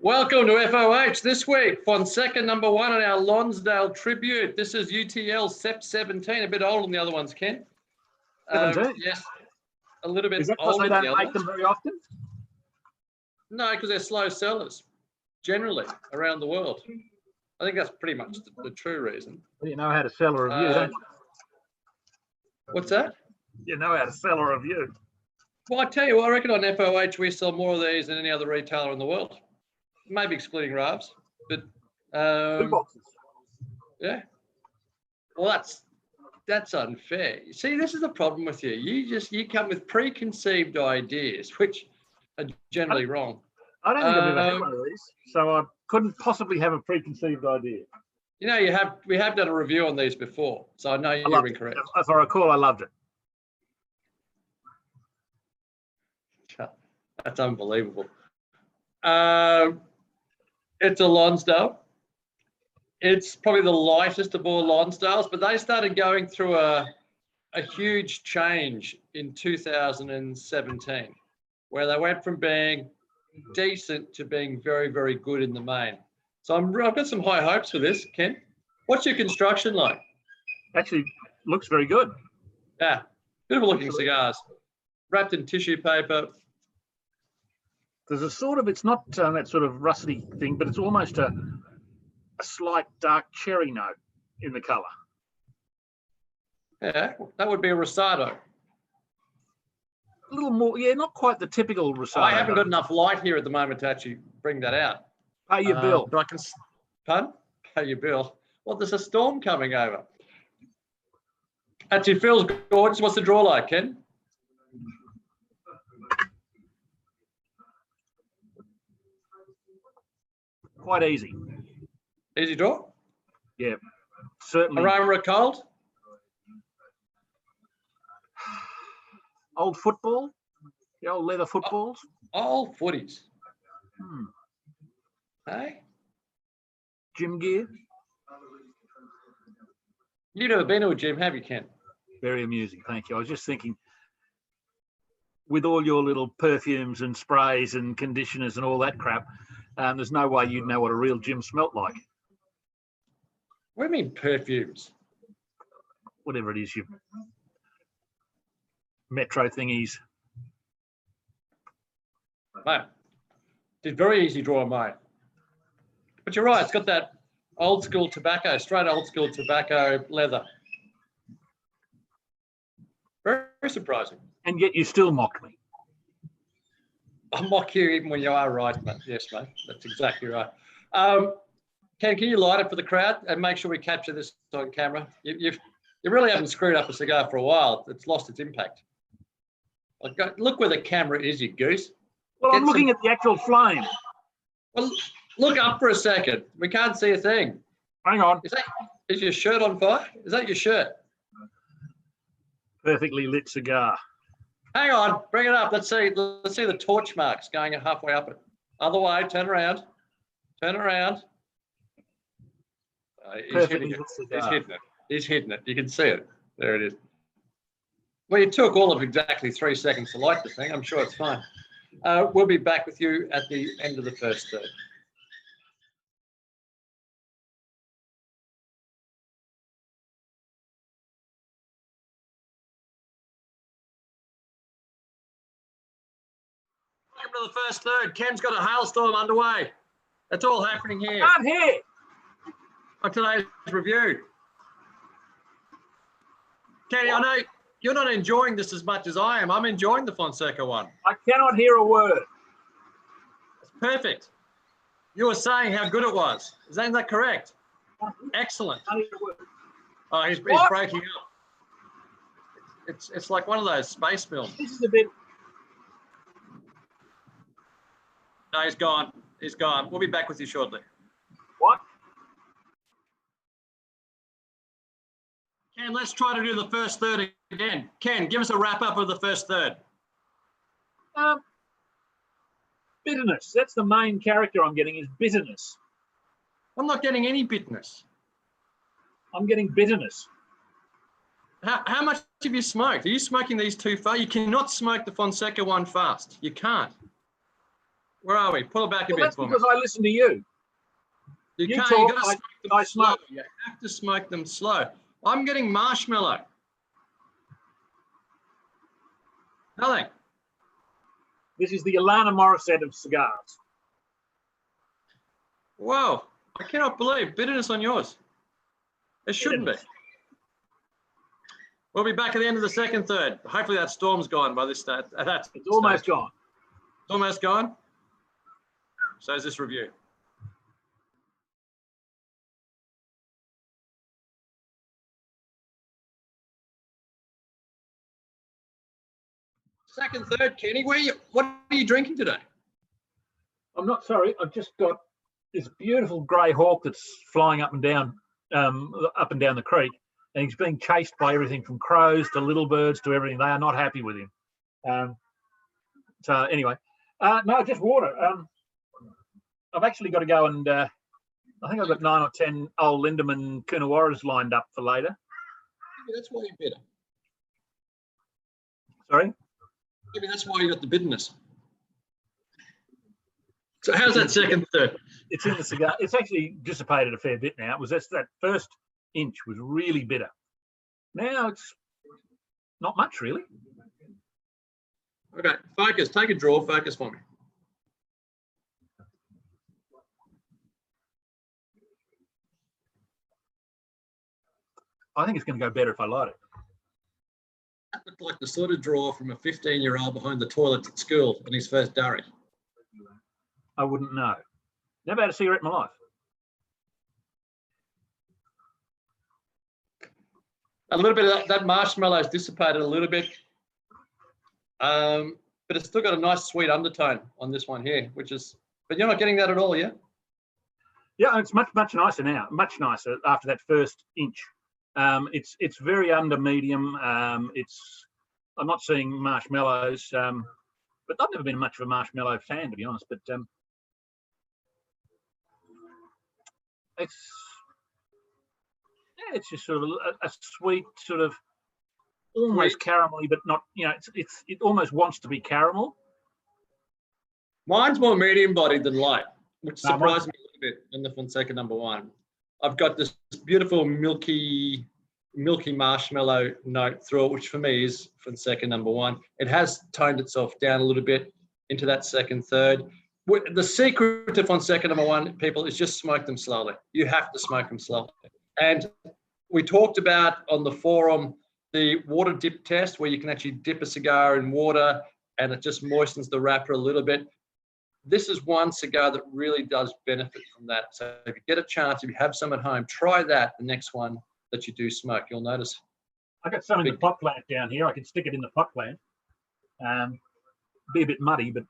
Welcome to FOH this week. Fonseca #1 on our Lonsdale tribute. This is UTL SEP 17, a bit older than the other ones, Ken. 17? Yes, a little bit Is that because older they than the don't other make them ones. very often? No, because they're slow sellers, generally, around the world. I think that's pretty much the true reason. Well, you know how to sell a review, don't you? What's that? You know how to sell a review. Well, I tell you what, I reckon on FOH we sell more of these than any other retailer in the world. Maybe excluding Raves, but Two boxes. yeah. Well, that's unfair. You see, this is the problem with you. You come with preconceived ideas, which are generally wrong. I don't think I've ever had one of these, so I couldn't possibly have a preconceived idea. You know, we have done a review on these before, so I know you're incorrect. If I recall, I loved it. That's unbelievable. It's a Lonsdale. It's probably the lightest of all Lonsdales, but they started going through a huge change in 2017, where they went from being decent to being very, very good in the main. So I've got some high hopes for this, Ken. What's your construction like? Actually, looks very good. Yeah, beautiful looking cigars, wrapped in tissue paper. There's a sort of, it's not that sort of rusty thing, but it's almost a slight dark cherry note in the colour. Yeah, that would be a Rosado. A little more, yeah, not quite the typical Rosado. I haven't got enough light here at the moment to actually bring that out. Pay your bill. But I can, pardon? Pay your bill. Well, there's a storm coming over. Actually feels gorgeous. What's the draw like, Ken? Quite easy. Easy draw? Yeah, certainly. Aroma cold? Old football? The old leather footballs? Old footies. Hey? Gym gear? You've never been to a gym, have you, Ken? Very amusing, thank you. I was just thinking, with all your little perfumes and sprays and conditioners and all that crap, there's no way you'd know what a real gym smelt like. What do you mean perfumes? Whatever it is, you metro thingies. Mate, did very easy draw, mate. But you're right, it's got that old school tobacco, straight old school tobacco leather. Very, very surprising. And yet you still mocked me. I mock you even when you are right, mate. Yes, mate, that's exactly right. Ken, can you light it for the crowd and make sure we capture this on camera? You really haven't screwed up a cigar for a while. It's lost its impact. Look where the camera is, you goose. Well, I'm looking at the actual flame. Well, look up for a second. We can't see a thing. Hang on. Is your shirt on fire? Is that your shirt? Perfectly lit cigar. Hang on, bring it up. Let's see the torch marks going halfway up it. Other way, turn around. Turn around. He's hitting it. He's hitting it. You can see it. There it is. Well, it took all of exactly 3 seconds to light the thing. I'm sure it's fine. We'll be back with you at the end of the first third. Welcome to the first third. Ken's got a hailstorm underway. That's all happening here. I'm here. On today's review. Kenny, I know you're not enjoying this as much as I am. I'm enjoying the Fonseca one. I cannot hear a word. It's perfect. You were saying how good it was. Isn't that correct? Excellent. Oh, he's breaking up. It's like one of those space films. This is a bit. No, he's gone. He's gone. We'll be back with you shortly. What? Ken, let's try to do the first third again. Ken, give us a wrap up of the first third. Bitterness. That's the main character I'm getting, is bitterness. I'm not getting any bitterness. I'm getting bitterness. How much have you smoked? Are you smoking these too fast? You cannot smoke the Fonseca one fast. You can't. Where are we? Pull it back a Well, bit that's for me. because I listen to you. You You can't. talk, You got to smoke them I slow. smoke. You have to smoke them slow. I'm getting marshmallow. Nothing. This is the Alana Morissette of cigars. Whoa! I cannot believe bitterness on yours. It shouldn't be. We'll be back at the end of the second third. Hopefully that storm's gone by this stage. It's almost gone. It's almost gone. So is this review. Second third, Kenny. What are you drinking today? I'm not sorry. I've just got this beautiful grey hawk that's flying up and down the creek, and he's being chased by everything from crows to little birds to everything. They are not happy with him. So anyway, no, just water. I've actually got to go and I think I've got 9 or 10 old Lindemann Coonawarras lined up for later. Maybe that's why you're bitter. Sorry? Maybe that's why you got the bitterness. So how's that second third? It's in the cigar. It's actually dissipated a fair bit now. It was that first inch was really bitter. Now it's not much really. Okay, focus. Take a draw. Focus for me. I think it's going to go better if I light it. That looked like the sort of draw from a 15-year-old behind the toilet at school on his first durry. I wouldn't know. Never had a cigarette in my life. A little bit of that marshmallow's dissipated a little bit, but it's still got a nice sweet undertone on this one here, but you're not getting that at all, yeah? Yeah, it's much nicer now. Much nicer after that first inch. It's very under medium. I'm not seeing marshmallows, but I've never been much of a marshmallow fan, to be honest. But it's just sort of a sweet, sort of almost caramelly, but not. It almost wants to be caramel. Mine's more medium bodied than light, which surprised me a little bit in the Fonseca No.1. I've got this beautiful milky marshmallow note through it, which for me is Fonseca No.1. It has toned itself down a little bit into that second third. The secret to Fonseca No.1, people, is just smoke them slowly. You have to smoke them slowly. And we talked about on the forum the water dip test, where you can actually dip a cigar in water and it just moistens the wrapper a little bit. This is one cigar that really does benefit from that. So if you get a chance, if you have some at home, try that the next one that you do smoke. You'll notice. I got some in the pot plant down here. I can stick it in the pot plant. Be a bit muddy, but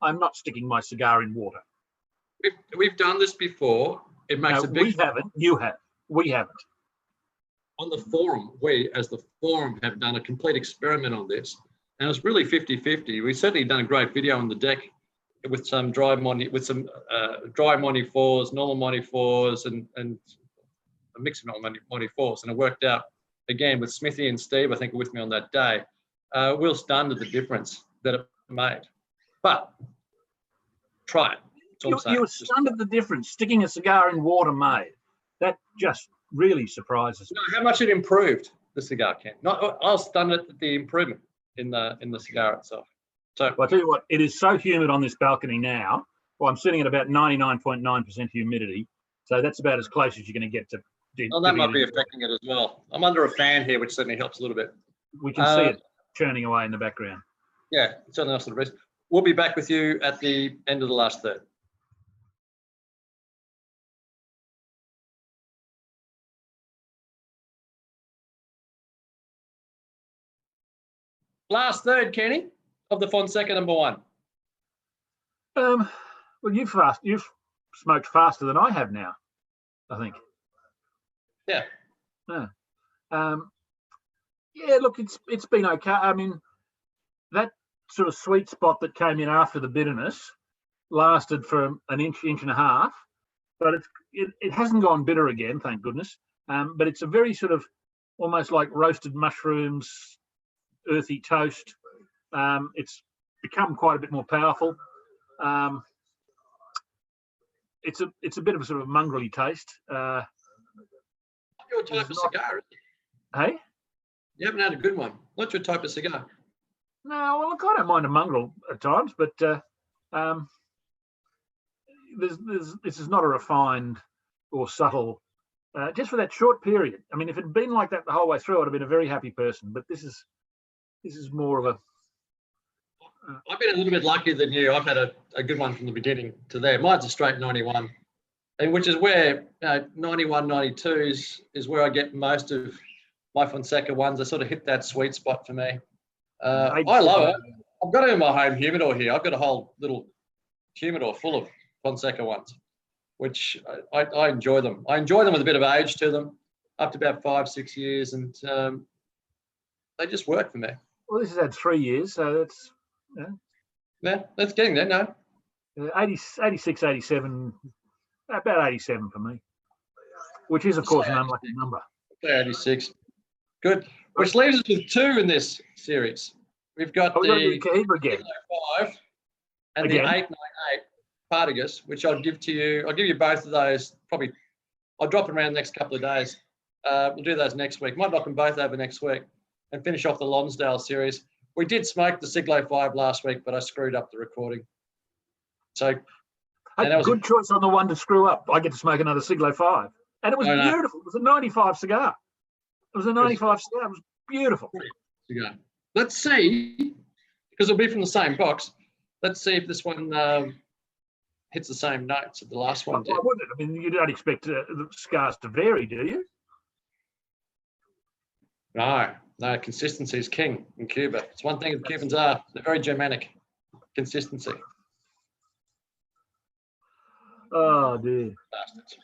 I'm not sticking my cigar in water. We've done this before. It makes a big. We haven't. You have. We haven't. On the forum, we as the forum have done a complete experiment on this, and it's really 50-50. We've certainly done a great video on the deck with some dry Monty 4s, normal Monty 4s, and a mix of normal Monty 4s, and it worked out again with Smithy and Steve. I think were with me on that day. We were stunned at the difference that it made. But try it. You were stunned at the difference. Sticking a cigar in water made. That just really surprises me. No, how much it improved the cigar, Ken. I was stunned at the improvement in the cigar itself. So well, I'll tell you what, it is so humid on this balcony now. Well, I'm sitting at about 99.9% humidity. So that's about as close as you're going to get to. Well, that might be affecting it as well. I'm under a fan here, which certainly helps a little bit. We can see it churning away in the background. Yeah, it's certainly nice to the rest. We'll be back with you at the end of the last third. Last third, Kenny, of the Fonseca No.1. Well, you've smoked faster than I have now, I think. Yeah. Yeah, look, it's been okay. I mean, that sort of sweet spot that came in after the bitterness lasted for an inch and a half, but it hasn't gone bitter again, thank goodness. But it's a very sort of almost like roasted mushrooms, earthy toast. It's become quite a bit more powerful. It's a bit of a sort of mongrelly taste. Your type of cigar, isn't it? Hey? You haven't had a good one. What's your type of cigar? No, well, look, I don't mind a mongrel at times, but this is not a refined or subtle. Just for that short period. I mean, if it had been like that the whole way through, I'd have been a very happy person. But this is more of a. I've been a little bit luckier than you. I've had a good one from the beginning to there. Mine's a straight 91, and which is where 91, 92s is where I get most of my Fonseca ones. They sort of hit that sweet spot for me. I love it. I've got it in my home humidor here. I've got a whole little humidor full of Fonseca ones, which I enjoy them. I enjoy them with a bit of age to them, up to about 5-6 years, and they just work for me. Well, this has had 3 years, so that's yeah, that's getting there. No, 86, 87, about 87 for me, which is of course an unlucky number. 86, good. Which leaves us with 2 in this series. We've got the Cohiba again, 5 and the 898 Partagas, which I'll give to you. I'll give you both of those. Probably, I'll drop them around the next couple of days. We'll do those next week. Might knock them both over next week and finish off the Lonsdale series. We did smoke the Siglo 5 last week, but I screwed up the recording. So, good choice on the one to screw up. I get to smoke another Siglo 5, and it was beautiful. It was a 95 cigar. It was a 95 cigar. It was beautiful. Cigar. Let's see, because it'll be from the same box. Let's see if this one hits the same notes that the last one did. Why wouldn't it? I mean, you don't expect the cigars to vary, do you? No, consistency is king in Cuba. It's one thing the Cubans are. They're very Germanic. Consistency. Oh, dear. Bastards.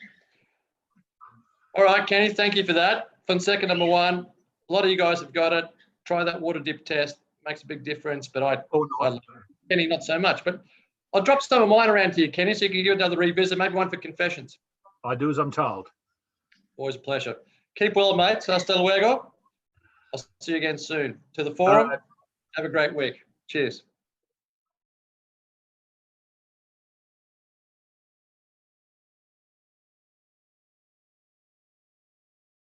All right, Kenny, thank you for that. Fonseca number 1. A lot of you guys have got it. Try that water dip test. Makes a big difference, but I Kenny, not so much. But I'll drop some of mine around to you, Kenny, so you can give another revisit, maybe one for confessions. I do as I'm told. Always a pleasure. Keep well, mates. Hasta luego. I'll see you again soon. To the forum. Have a great week. Cheers.